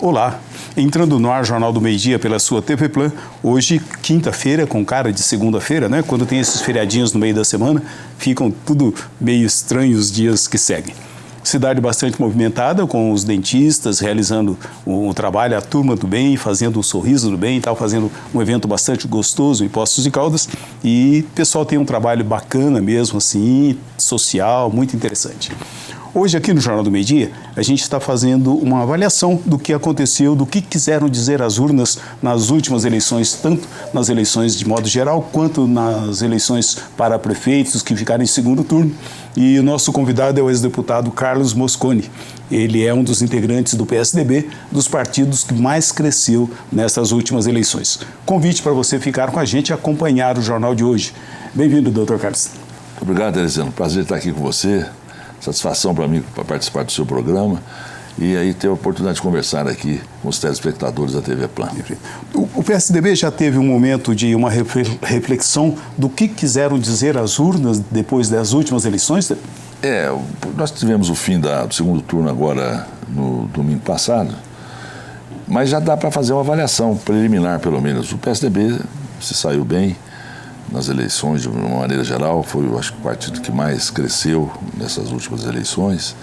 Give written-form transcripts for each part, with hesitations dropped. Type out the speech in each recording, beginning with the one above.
Olá, entrando no ar Jornal do Meio-Dia pela sua TV Plan, hoje quinta-feira, com cara de segunda-feira, né? Quando tem esses feriadinhos no meio da semana, ficam tudo meio estranhos os dias que seguem. Cidade bastante movimentada, com os dentistas realizando o trabalho, a turma do bem, fazendo o sorriso do bem e tal, fazendo um evento bastante gostoso em Poços de Caldas. E o pessoal tem um trabalho bacana mesmo, assim, social, muito interessante. Hoje, aqui no Jornal do Meio-Dia, a gente está fazendo uma avaliação do que aconteceu, do que quiseram dizer as urnas nas últimas eleições, tanto nas eleições de modo geral, quanto nas eleições para prefeitos que ficaram em segundo turno. E o nosso convidado é o ex-deputado Carlos Mosconi. Ele é um dos integrantes do PSDB, dos partidos que mais cresceu nessas últimas eleições. Convite para você ficar com a gente e acompanhar o jornal de hoje. Bem-vindo, doutor Carlos. Obrigado, Tereziano. Prazer estar aqui com você. Satisfação para mim para participar do seu programa e aí ter a oportunidade de conversar aqui com os telespectadores da TV Plan. O PSDB já teve um momento de uma reflexão do que quiseram dizer as urnas depois das últimas eleições? Nós tivemos o fim do segundo turno agora no domingo passado, mas já dá para fazer uma avaliação preliminar, pelo menos. O PSDB se saiu bem nas eleições, de uma maneira geral, foi, eu acho, o partido que mais cresceu nessas últimas eleições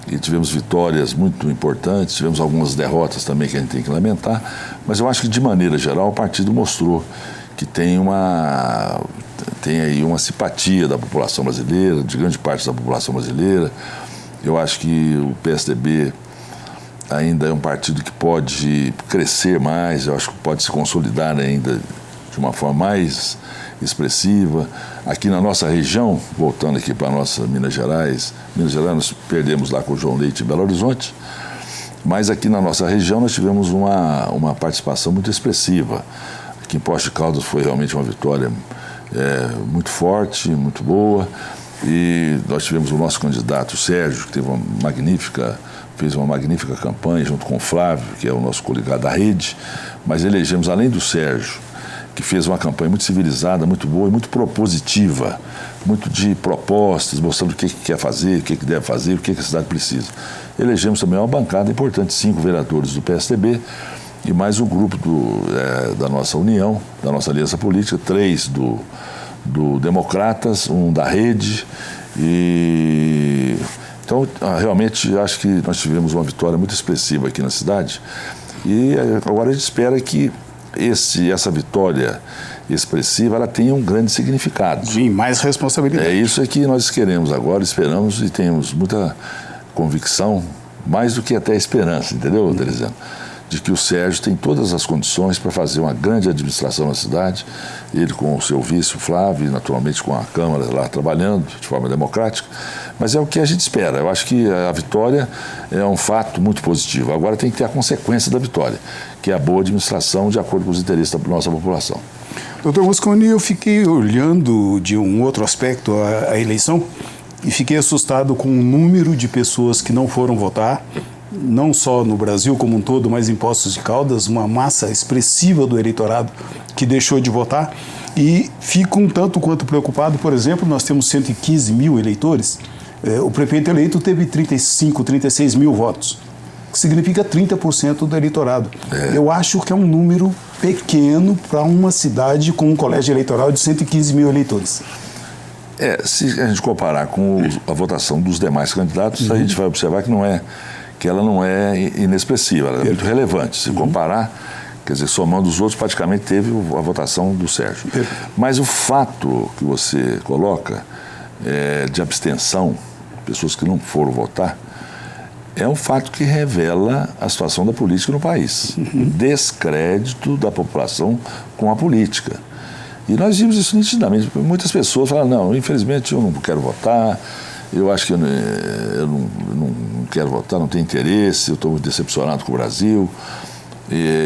e tivemos vitórias muito importantes, tivemos algumas derrotas também que a gente tem que lamentar, mas eu acho que, de maneira geral, o partido mostrou que tem aí uma simpatia da população brasileira, de grande parte da população brasileira. Eu acho que o PSDB ainda é um partido que pode crescer mais, eu acho que pode se consolidar ainda de uma forma mais expressiva. Aqui na nossa região, voltando aqui para a nossa Minas Gerais nós perdemos lá com o João Leite em Belo Horizonte, mas aqui na nossa região nós tivemos uma participação muito expressiva. Aqui em Poços de Caldas foi realmente uma vitória muito forte, muito boa, e nós tivemos o nosso candidato, o Sérgio, que fez uma magnífica campanha junto com o Flávio, que é o nosso coligado da rede, mas elegemos, além do Sérgio, que fez uma campanha muito civilizada, muito boa e muito propositiva, muito de propostas, mostrando o que quer fazer, o que deve fazer, o que a cidade precisa. Elegemos também uma bancada importante, 5 vereadores do PSDB e mais um grupo da nossa união, da nossa aliança política, 3 do Democratas, 1 da Rede. Então, realmente, acho que nós tivemos uma vitória muito expressiva aqui na cidade e agora a gente espera que essa vitória expressiva, ela tem um grande significado. Sim, mais responsabilidade. É isso que nós queremos agora, esperamos e temos muita convicção, mais do que até esperança, entendeu, Tereziano? De que o Sérgio tem todas as condições para fazer uma grande administração na cidade, ele com o seu vice, o Flávio, e naturalmente com a Câmara lá trabalhando de forma democrática, mas é o que a gente espera. Eu acho que a vitória é um fato muito positivo. Agora tem que ter a consequência da vitória, que é a boa administração de acordo com os interesses da nossa população. Doutor Mosconi, eu fiquei olhando de um outro aspecto a eleição e fiquei assustado com o número de pessoas que não foram votar, não só no Brasil como um todo, mas em Poços de Caldas, uma massa expressiva do eleitorado que deixou de votar. E fico um tanto quanto preocupado, por exemplo, nós temos 115 mil eleitores, o prefeito eleito teve 36 mil votos, que significa 30% do eleitorado. Eu acho que é um número pequeno para uma cidade com um colégio eleitoral de 115 mil eleitores. Se a gente comparar com a votação dos demais candidatos, a gente vai observar que ela não é inexpressiva, ela é muito relevante. Se comparar, quer dizer, somando os outros, praticamente teve a votação do Sérgio. Mas o fato que você coloca de abstenção, pessoas que não foram votar, é um fato que revela a situação da política no país. O descrédito da população com a política. E nós vimos isso nitidamente. Muitas pessoas falam, não, infelizmente eu não quero votar, eu acho que eu não quero votar, não tenho interesse, eu estou muito decepcionado com o Brasil,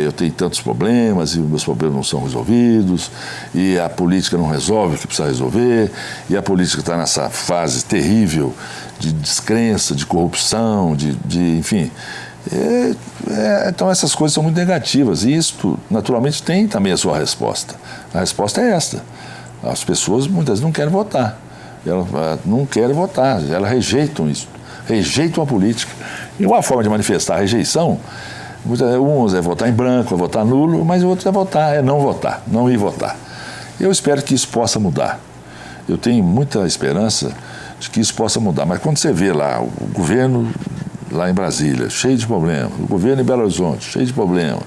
eu tenho tantos problemas e meus problemas não são resolvidos, e a política não resolve o que precisa resolver, e a política está nessa fase terrível de descrença, de corrupção, enfim. Então essas coisas são muito negativas e isso naturalmente tem também a sua resposta. A resposta é esta: as pessoas muitas não querem votar, elas não querem votar, elas rejeitam isso, rejeitam a política. E uma forma de manifestar a rejeição Uns é votar em branco, é votar nulo, mas o outro é não votar, não ir votar. Eu espero que isso possa mudar. Eu tenho muita esperança de que isso possa mudar. Mas quando você vê lá o governo lá em Brasília, cheio de problema, o governo em Belo Horizonte, cheio de problema,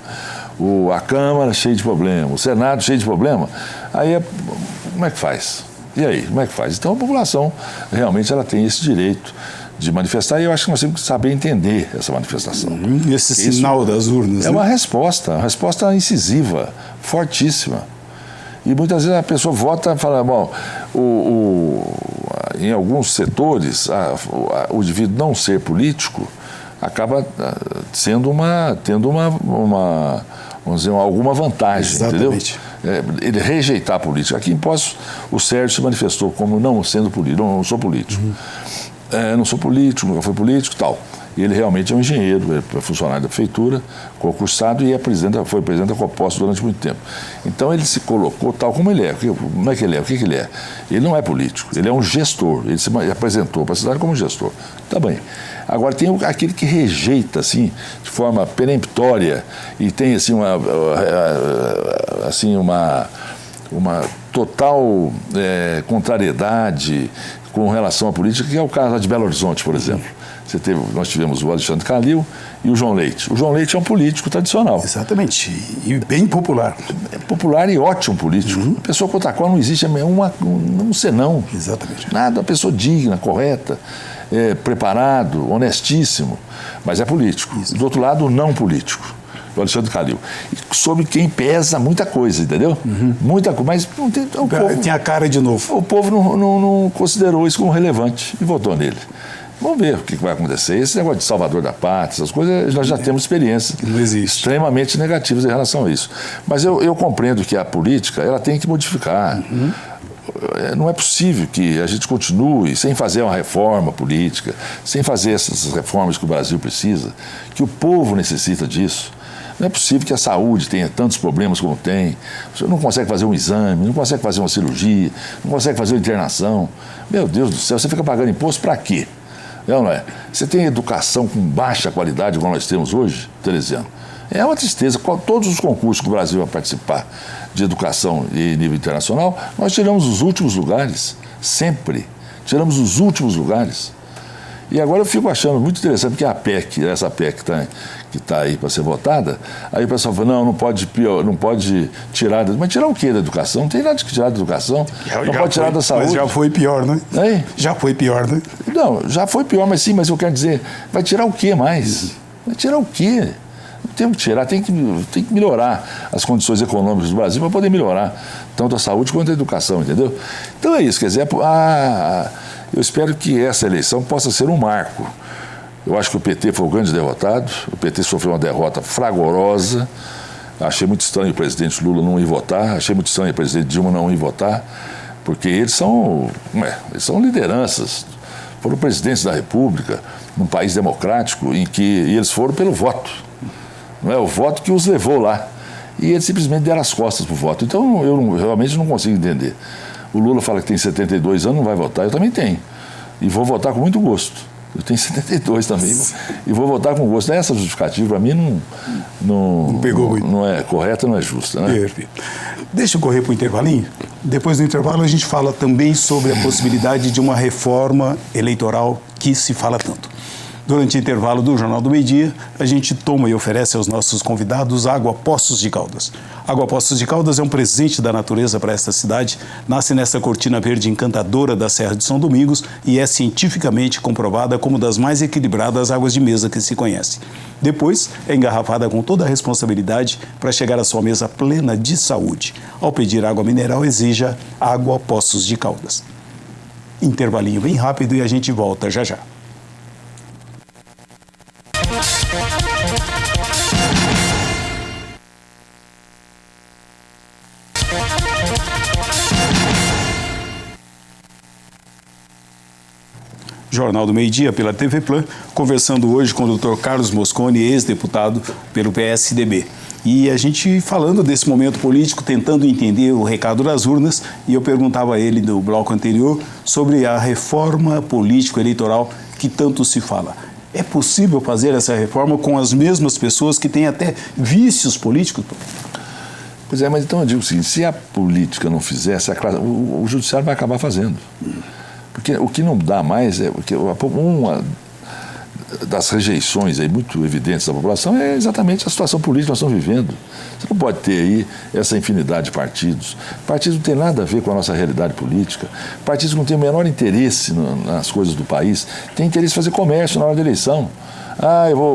a Câmara cheia de problema, o Senado cheio de problema, aí como é que faz? E aí, como é que faz? Então a população realmente ela tem esse direito de manifestar, e eu acho que nós temos que saber entender essa manifestação. Esse sinal das urnas. É uma resposta incisiva, fortíssima. E muitas vezes a pessoa vota e fala, bom, em alguns setores, o indivíduo não ser político acaba tendo vamos dizer, alguma vantagem. Exatamente. Entendeu? Ele rejeitar a política. Aqui em Poços, o Sérgio se manifestou como não sendo político, não sou político. Não sou político, nunca fui político, tal. E ele realmente é um engenheiro, é funcionário da prefeitura, concursado, e foi presidente da Coposto durante muito tempo. Então ele se colocou tal como ele é. Como é que ele é? O que ele é? Ele não é político, ele é um gestor. Ele se apresentou para a cidade como gestor. Tá bem. Agora tem aquele que rejeita, assim, de forma peremptória, e tem, assim, uma total contrariedade com relação à política, que é o caso lá de Belo Horizonte, por exemplo. Nós tivemos o Alexandre Calil e o João Leite. O João Leite é um político tradicional. Exatamente. E bem popular. É popular e ótimo político. A pessoa contra a qual não existe um senão. Exatamente. Nada, uma pessoa digna, correta, preparado, honestíssimo. Mas é político. Isso. Do outro lado, não político. O Alexandre Calil. Sobre quem pesa muita coisa, entendeu? Muita coisa. Mas não tem, o povo tem a cara de novo. O povo não considerou isso como relevante e votou nele. Vamos ver o que vai acontecer. Esse negócio de salvador da pátria, essas coisas, nós já temos experiências extremamente negativas em relação a isso. Mas eu compreendo que a política ela tem que modificar. Não é possível que a gente continue sem fazer uma reforma política, sem fazer essas reformas que o Brasil precisa, que o povo necessita disso. Não é possível que a saúde tenha tantos problemas como tem. Você não consegue fazer um exame, não consegue fazer uma cirurgia, não consegue fazer uma internação. Meu Deus do céu, você fica pagando imposto para quê? Não é? Você tem educação com baixa qualidade, como nós temos hoje, Teresiano. É uma tristeza. Todos os concursos que o Brasil vai participar de educação em nível internacional, nós tiramos os últimos lugares, sempre. Tiramos os últimos lugares. E agora eu fico achando muito interessante, porque a PEC, essa PEC que está aí para ser votada, aí o pessoal fala, não pode tirar... Mas tirar o quê da educação? Não tem nada de tirar da educação. Não pode tirar da saúde. Mas já foi pior, né? Hein? Já foi pior, né? Não, já foi pior, mas sim, mas eu quero dizer, vai tirar o quê mais? Vai tirar o quê? Não tem o que tirar, tem que melhorar as condições econômicas do Brasil para poder melhorar tanto a saúde quanto a educação, entendeu? Então é isso, quer dizer, eu espero que essa eleição possa ser um marco. Eu acho que o PT foi o grande derrotado, o PT sofreu uma derrota fragorosa. Achei muito estranho o presidente Lula não ir votar, achei muito estranho o presidente Dilma não ir votar, porque eles são lideranças, foram presidentes da República, num país democrático, e eles foram pelo voto. Não é o voto que os levou lá. E eles simplesmente deram as costas para o voto. Então eu realmente não consigo entender. O Lula fala que tem 72 anos, não vai votar, eu também tenho. E vou votar com muito gosto. Eu tenho 72 também e vou votar com gosto. Essa justificativa, para mim, não pegou muito. Não é correta, não é justa. Né? Perfeito. Deixa eu correr para o intervalinho. Depois do intervalo, a gente fala também sobre a possibilidade de uma reforma eleitoral que se fala tanto. Durante o intervalo do Jornal do Meio-Dia, a gente toma e oferece aos nossos convidados água Poços de Caldas. Água Poços de Caldas é um presente da natureza para esta cidade, nasce nessa cortina verde encantadora da Serra de São Domingos e é cientificamente comprovada como das mais equilibradas águas de mesa que se conhece. Depois, é engarrafada com toda a responsabilidade para chegar à sua mesa plena de saúde. Ao pedir água mineral, exija água Poços de Caldas. Intervalinho bem rápido e a gente volta já já. Jornal do Meio-Dia pela TV Plan, conversando hoje com o Dr. Carlos Mosconi, ex-deputado pelo PSDB. E a gente falando desse momento político, tentando entender o recado das urnas, e eu perguntava a ele no bloco anterior sobre a reforma político-eleitoral que tanto se fala. É possível fazer essa reforma com as mesmas pessoas que têm até vícios políticos? Pois é, mas então eu digo o seguinte, se a política não fizesse, o judiciário vai acabar fazendo. Porque o que não dá mais é... Porque uma das rejeições aí muito evidentes da população é exatamente a situação política que nós estamos vivendo. Você não pode ter aí essa infinidade de partidos. Partidos não tem nada a ver com a nossa realidade política. Partidos não têm o menor interesse nas coisas do país. Tem interesse em fazer comércio na hora da eleição.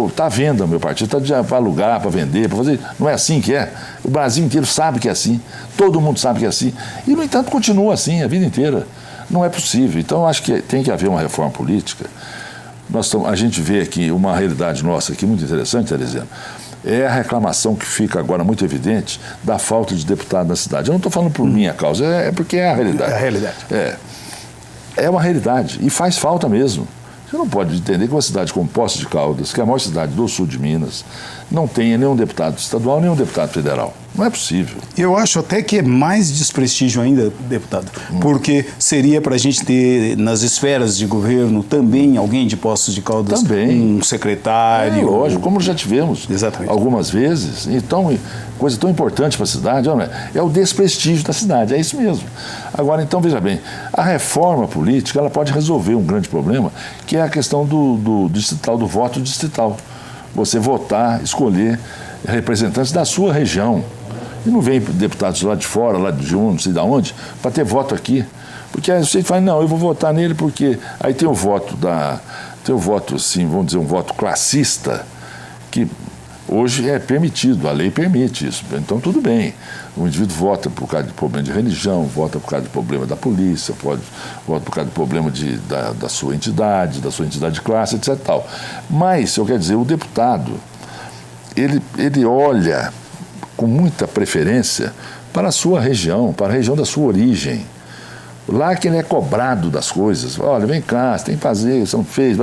Está à venda o meu partido, está para alugar, para vender, para fazer. Não é assim que é. O Brasil inteiro sabe que é assim. Todo mundo sabe que é assim. E, no entanto, continua assim a vida inteira. Não é possível. Então, eu acho que tem que haver uma reforma política. A gente vê aqui uma realidade nossa aqui muito interessante, Tereziano, é a reclamação que fica agora muito evidente da falta de deputado na cidade. Eu não estou falando por minha causa, é porque é a realidade. É a realidade. É uma realidade e faz falta mesmo. Você não pode entender que uma cidade como Poços de Caldas, que é a maior cidade do sul de Minas, não tenha nenhum deputado estadual, nenhum deputado federal. Não é possível. Eu acho até que é mais desprestígio ainda, deputado, porque seria para a gente ter nas esferas de governo também alguém de Poços de Caldas, também. Um secretário. Lógico, como já tivemos algumas vezes. Então, coisa tão importante para a cidade, é o desprestígio da cidade, é isso mesmo. Agora, então, veja bem, a reforma política ela pode resolver um grande problema, que é a questão do distrital, do voto distrital. Você votar, escolher representantes da sua região. E não vem deputados lá de fora, lá de não sei de onde, para ter voto aqui. Porque aí você fala, não, eu vou votar nele porque aí tem o voto assim, vamos dizer, um voto classista, que hoje é permitido, a lei permite isso. Então, tudo bem. O indivíduo vota por causa de problema de religião, vota por causa de problema da polícia, vota por causa de problema da sua entidade de classe, etc. Tal. Mas, eu quero dizer, o deputado, ele olha com muita preferência para a sua região, para a região da sua origem. Lá que ele é cobrado das coisas. Olha, vem cá, você tem que fazer, você não fez.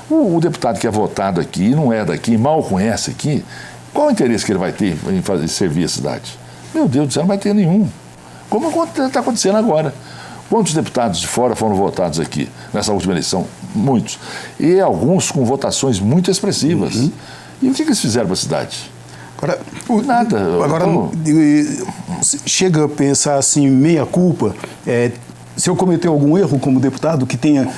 O deputado que é votado aqui, não é daqui, mal conhece aqui, qual o interesse que ele vai ter em servir a cidade? Meu Deus do céu, não vai ter nenhum. Como está acontecendo agora. Quantos deputados de fora foram votados aqui nessa última eleição? Muitos. E alguns com votações muito expressivas. E o que eles fizeram para a cidade? Nada. Agora, chega a pensar assim, meia culpa, se eu cometeu algum erro como deputado que tenha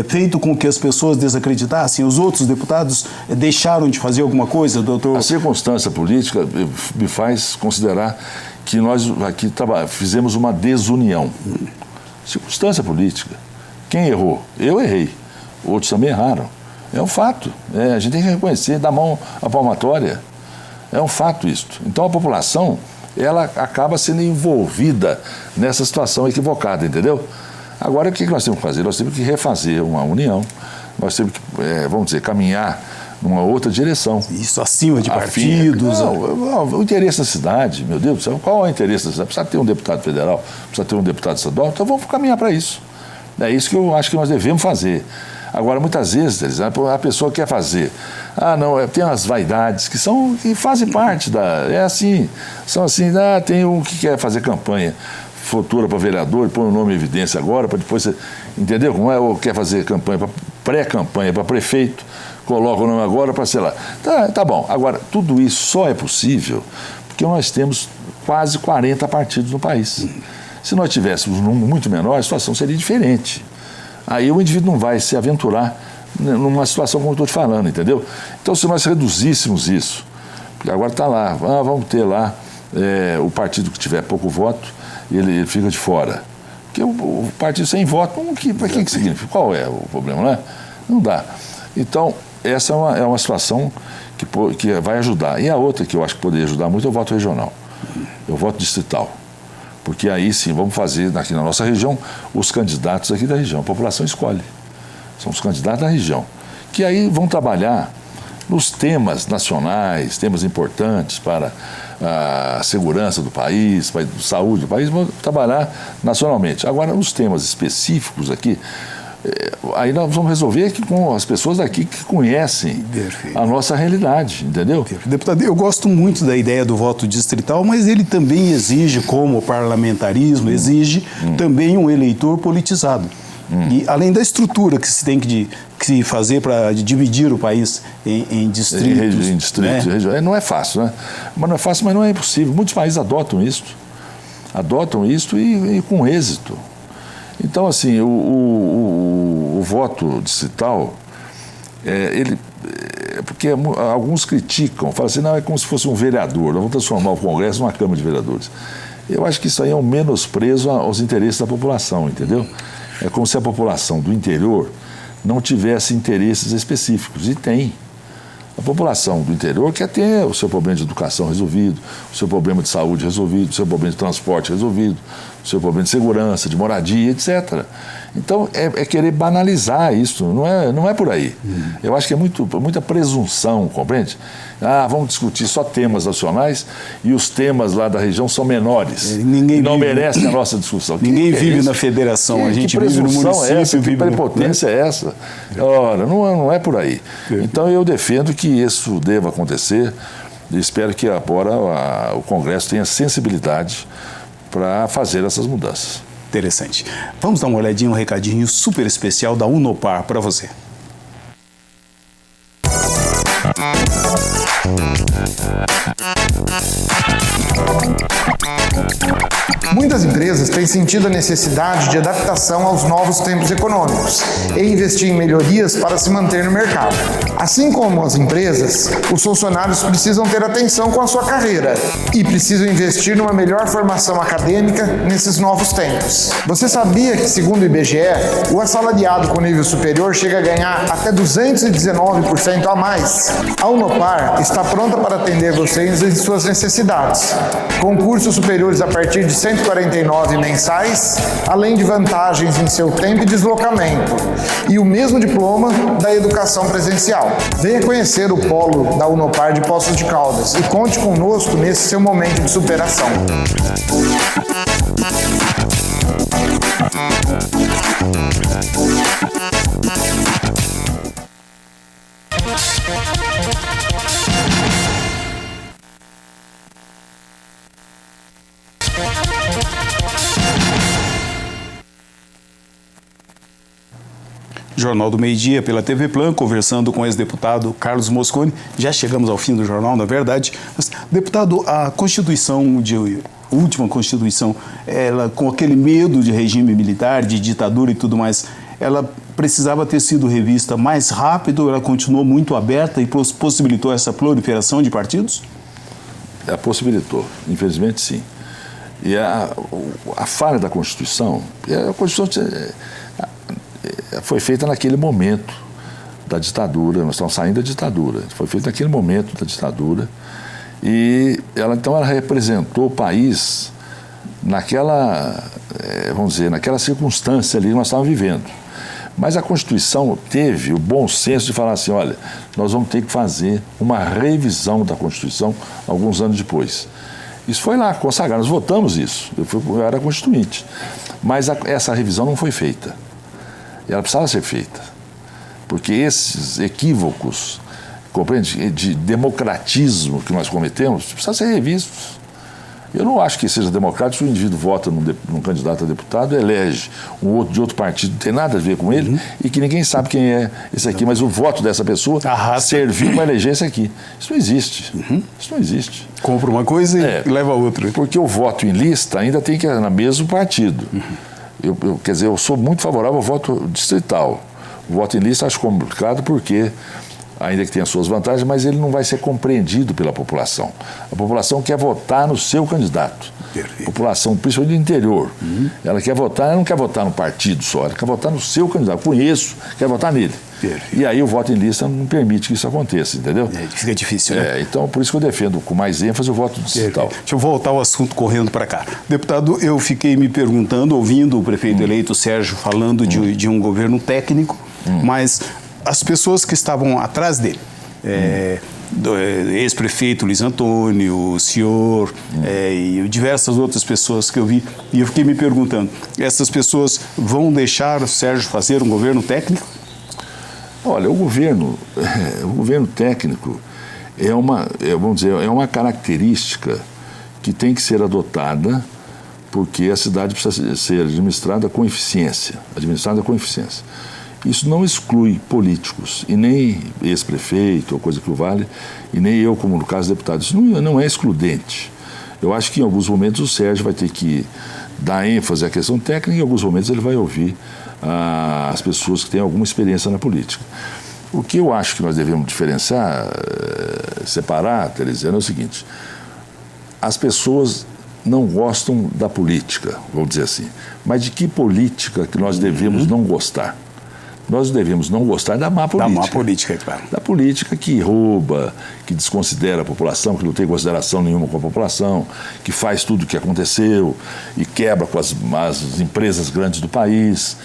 feito com que as pessoas desacreditassem, os outros deputados deixaram de fazer alguma coisa, doutor? A circunstância política me faz considerar que nós aqui fizemos uma desunião. Circunstância política. Quem errou? Eu errei. Outros também erraram. É um fato. A gente tem que reconhecer, dar mão à palmatória. É um fato isso. Então a população, ela acaba sendo envolvida nessa situação equivocada, entendeu? Agora o que nós temos que fazer? Nós temos que refazer uma união, nós temos que, vamos dizer, caminhar numa outra direção. Isso acima de partidos. O interesse da cidade, meu Deus do céu, qual é o interesse da cidade? Precisa ter um deputado federal, precisa ter um deputado estadual, então vamos caminhar para isso. É isso que eu acho que nós devemos fazer. Agora, muitas vezes, a pessoa quer fazer. Não, tem umas vaidades que fazem parte da... São assim, tem um que quer fazer campanha futura para vereador, põe o nome em evidência agora, para depois você... Entendeu? Como ou quer fazer campanha, pré-campanha para prefeito, coloca o nome agora para, sei lá. Tá bom. Agora, tudo isso só é possível porque nós temos quase 40 partidos no país. Se nós tivéssemos um número muito menor, a situação seria diferente. Aí o indivíduo não vai se aventurar numa situação como eu estou te falando, entendeu? Então, se nós reduzíssemos isso, porque agora está lá, vamos ter lá o partido que tiver pouco voto, ele fica de fora. Porque o partido sem voto, para que significa? Qual é o problema, né? Não dá. Então, essa é uma situação que vai ajudar. E a outra que eu acho que poderia ajudar muito é o voto regional, é o voto distrital. Porque aí sim, vamos fazer aqui na nossa região os candidatos aqui da região. A população escolhe. São os candidatos da região. Que aí vão trabalhar nos temas nacionais, temas importantes para a segurança do país, para a saúde do país, vão trabalhar nacionalmente. Agora, os temas específicos aqui, aí nós vamos resolver aqui com as pessoas daqui que conhecem a nossa realidade, entendeu? Deputado, eu gosto muito da ideia do voto distrital, mas ele também exige, como parlamentarismo, exige também um eleitor politizado. E além da estrutura que se tem que se fazer para dividir o país em distritos. Em distritos, né? regiões. Não é fácil, né? Mas não é fácil, mas não é impossível. Muitos países adotam isso e com êxito. Então, assim, o voto distrital, porque alguns criticam, falam assim, não, é como se fosse um vereador, nós vamos transformar o Congresso numa Câmara de Vereadores. Eu acho que isso aí é um menosprezo aos interesses da população, entendeu? É como se a população do interior não tivesse interesses específicos, e tem. A população do interior quer ter o seu problema de educação resolvido, o seu problema de saúde resolvido, o seu problema de transporte resolvido, o seu problema de segurança, de moradia, etc. Então, é querer banalizar isso, não é por aí. Eu acho que é muita presunção, compreende? Vamos discutir só temas nacionais e os temas lá da região são menores. Ninguém não vive, merece a nossa discussão. Ninguém vive na federação, a gente vive no município. É essa? Que prepotência é essa? Ora, não é por aí. Então, eu defendo que isso deva acontecer e espero que agora o Congresso tenha sensibilidade para fazer essas mudanças. Interessante. Vamos dar uma olhadinha, um recadinho super especial da Unopar para você. Muitas empresas têm sentido a necessidade de adaptação aos novos tempos econômicos e investir em melhorias para se manter no mercado. Assim como as empresas, os funcionários precisam ter atenção com a sua carreira e precisam investir numa melhor formação acadêmica nesses novos tempos. Você sabia que, segundo o IBGE, o assalariado com nível superior chega a ganhar até 219% a mais? A Unopar está pronta para atender vocês em suas necessidades, com cursos superiores a partir de R$ 149 mensais, além de vantagens em seu tempo e deslocamento, e o mesmo diploma da educação presencial. Venha conhecer o polo da Unopar de Poços de Caldas e conte conosco nesse seu momento de superação. Jornal do Meio-Dia pela TV Plan, conversando com o ex-deputado Carlos Mosconi. Já chegamos ao fim do jornal, na verdade. Mas, deputado, a última Constituição, ela, com aquele medo de regime militar, de ditadura e tudo mais, ela precisava ter sido revista mais rápido, ela continuou muito aberta e possibilitou essa proliferação de partidos? Possibilitou, infelizmente sim. E a falha da Constituição, a Constituição foi feita naquele momento da ditadura, nós estamos saindo da ditadura, foi feita naquele momento da ditadura, e ela representou o país naquela circunstância ali que nós estávamos vivendo. Mas a Constituição teve o bom senso de falar assim, olha, nós vamos ter que fazer uma revisão da Constituição alguns anos depois. Isso foi lá consagrado, nós votamos isso, eu era constituinte, mas essa revisão não foi feita. E ela precisava ser feita, porque esses equívocos, compreende, de democratismo que nós cometemos, precisam ser revistos. Eu não acho que seja democrático se o indivíduo vota num candidato a deputado, elege um outro de outro partido, não tem nada a ver com ele, e que ninguém sabe quem é esse aqui, mas o voto dessa pessoa serviu para eleger esse aqui. Isso não existe. Isso não existe. Compra uma coisa e leva a outra. Porque o voto em lista ainda tem que ir no mesmo partido. Quer dizer, eu sou muito favorável ao voto distrital. O voto em lista acho complicado porque, ainda que tenha suas vantagens, mas ele não vai ser compreendido pela população. A população quer votar no seu candidato. Perfeito. A população, principalmente do interior, ela não quer votar no partido só, ela quer votar no seu candidato. Conheço, quer votar nele. Perfeito. E aí o voto em lista não permite que isso aconteça, entendeu? Fica difícil, né? Então, por isso que eu defendo com mais ênfase o voto distrital. Deixa eu voltar ao assunto correndo para cá. Deputado, eu fiquei me perguntando, ouvindo o prefeito eleito Sérgio falando de um governo técnico, mas as pessoas que estavam atrás dele, ex-prefeito Luiz Antônio, o senhor e diversas outras pessoas que eu vi, e eu fiquei me perguntando, essas pessoas vão deixar o Sérgio fazer um governo técnico? Olha, o governo técnico é uma característica que tem que ser adotada porque a cidade precisa ser administrada com eficiência. Isso não exclui políticos, e nem ex-prefeito ou coisa que o vale, e nem eu, como no caso deputado. Isso não é excludente. Eu acho que em alguns momentos o Sérgio vai ter que dar ênfase à questão técnica, e em alguns momentos ele vai ouvir as pessoas que têm alguma experiência na política. O que eu acho que nós devemos diferenciar, separar, Teresiano, é o seguinte: as pessoas não gostam da política, vamos dizer assim, mas de que política que nós devemos não gostar? Nós devemos não gostar da má política. Da má política, é claro. Da política que rouba, que desconsidera a população, que não tem consideração nenhuma com a população, que faz tudo o que aconteceu e quebra com as empresas grandes do país.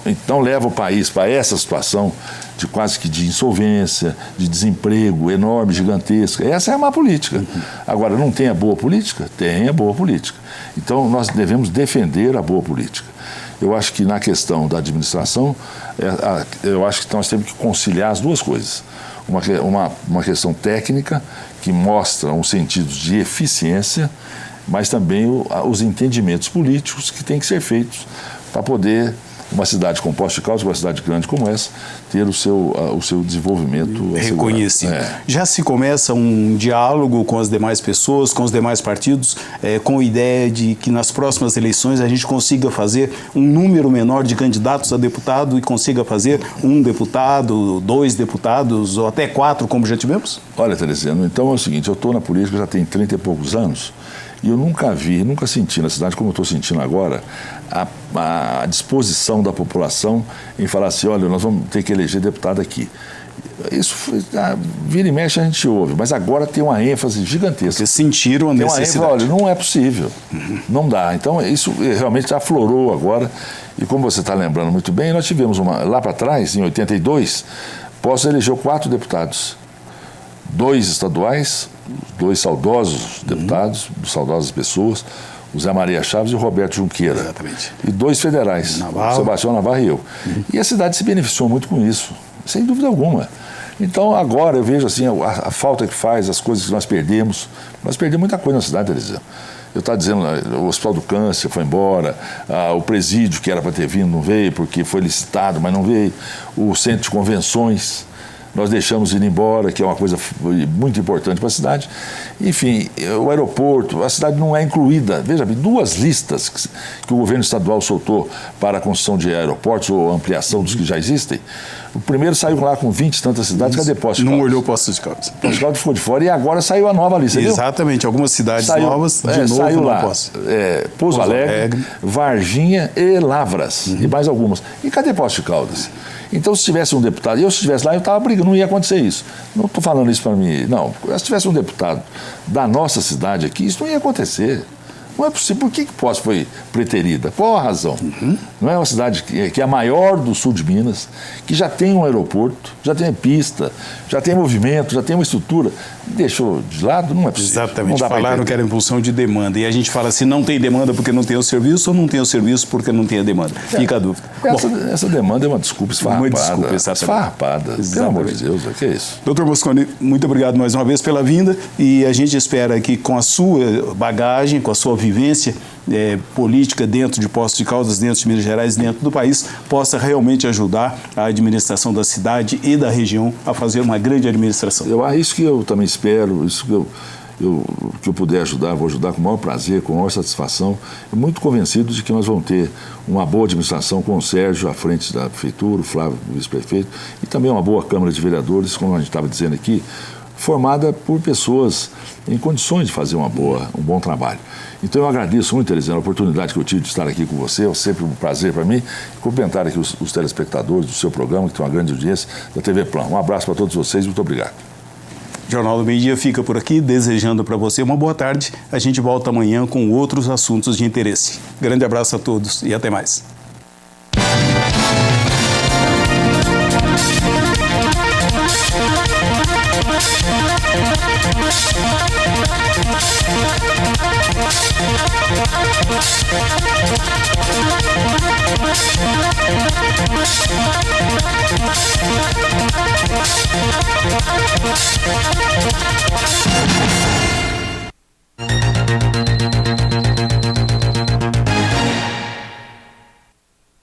Então leva o país para essa situação de quase que de insolvência, de desemprego enorme, gigantesca. Essa é a má política. Agora, não tem a boa política? Tem a boa política. Então nós devemos defender a boa política. Eu acho que na questão da administração, eu acho que nós temos que conciliar as duas coisas. Uma questão técnica que mostra um sentido de eficiência, mas também os entendimentos políticos que têm que ser feitos para poder uma cidade com Poços de Caldas, uma cidade grande como essa, ter o seu desenvolvimento reconhecido. Já se começa um diálogo com as demais pessoas, com os demais partidos, com a ideia de que nas próximas eleições a gente consiga fazer um número menor de candidatos a deputado e consiga fazer um deputado, 2 deputados ou até 4, como já tivemos? Olha, Teresiano, então é o seguinte: eu estou na política já tem 30 e poucos anos, e eu nunca senti na cidade, como eu estou sentindo agora, a disposição da população em falar assim: olha, nós vamos ter que eleger deputado aqui. Isso, vira e mexe, a gente ouve, mas agora tem uma ênfase gigantesca. Porque sentiram a necessidade. Olha, não é possível, não dá. Então, isso realmente aflorou agora, e como você está lembrando muito bem, nós tivemos lá para trás, em 82, Poços elegeu 4 deputados. 2 estaduais, 2 saudosos deputados, saudosas pessoas, o Zé Maria Chaves e o Roberto Junqueira. Exatamente. E 2 federais, o Sebastião Navarro e eu. E a cidade se beneficiou muito com isso, sem dúvida alguma. Então, agora eu vejo assim, a falta que faz, as coisas que nós perdemos. Nós perdemos muita coisa na cidade, Teresa. Eu estava dizendo, o Hospital do Câncer foi embora, o presídio que era para ter vindo não veio, porque foi licitado, mas não veio, o centro de convenções nós deixamos ir embora, que é uma coisa muito importante para a cidade. Enfim, o aeroporto, a cidade não é incluída. Veja bem, 2 listas que o governo estadual soltou para a construção de aeroportos ou ampliação dos que já existem. O primeiro saiu lá com 20 e tantas cidades, cadê Poços de Caldas? Não olhou Poços de Caldas. Poços de Caldas ficou de fora e agora saiu a nova lista. Exatamente, viu? Algumas cidades novas, de novo, saiu não lá, posso. Pouso Alegre, Varginha e Lavras, e mais algumas. E cadê Poços de Caldas? Então, se tivesse um deputado, se estivesse lá, eu estava brigando, não ia acontecer isso. Não estou falando isso para mim, não. Se tivesse um deputado da nossa cidade aqui, isso não ia acontecer. Não é possível. Por que Poços foi preterida? Qual a razão? Não é uma cidade que é a maior do sul de Minas, que já tem um aeroporto, já tem pista, já tem movimento, já tem uma estrutura. Deixou de lado? Não é possível. Exatamente. Falaram que era em função de demanda. E a gente fala assim, não tem demanda porque não tem o serviço, ou não tem o serviço porque não tem a demanda. Fica a dúvida. Essa demanda é uma desculpa esfarrapada. Uma desculpa, exatamente. Esfarrapada. Pelo amor de Deus, o que é isso? Doutor Mosconi, muito obrigado mais uma vez pela vinda, e a gente espera que com a sua bagagem, com a sua vivência política dentro de Poços de Caldas, dentro de Minas Gerais, dentro do país, possa realmente ajudar a administração da cidade e da região a fazer uma grande administração. Isso que eu também espero, isso que eu puder ajudar, vou ajudar com o maior prazer, com a maior satisfação. Eu muito convencido de que nós vamos ter uma boa administração com o Sérgio à frente da prefeitura, o Flávio, o vice-prefeito, e também uma boa Câmara de Vereadores, como a gente estava dizendo aqui, formada por pessoas em condições de fazer um bom trabalho. Então eu agradeço muito, Teresiano, a oportunidade que eu tive de estar aqui com você, é sempre um prazer para mim, cumprimentar aqui os telespectadores do seu programa, que tem uma grande audiência, da TV Plan. Um abraço para todos vocês, muito obrigado. Jornal do Meio Dia fica por aqui, desejando para você uma boa tarde. A gente volta amanhã com outros assuntos de interesse. Grande abraço a todos e até mais.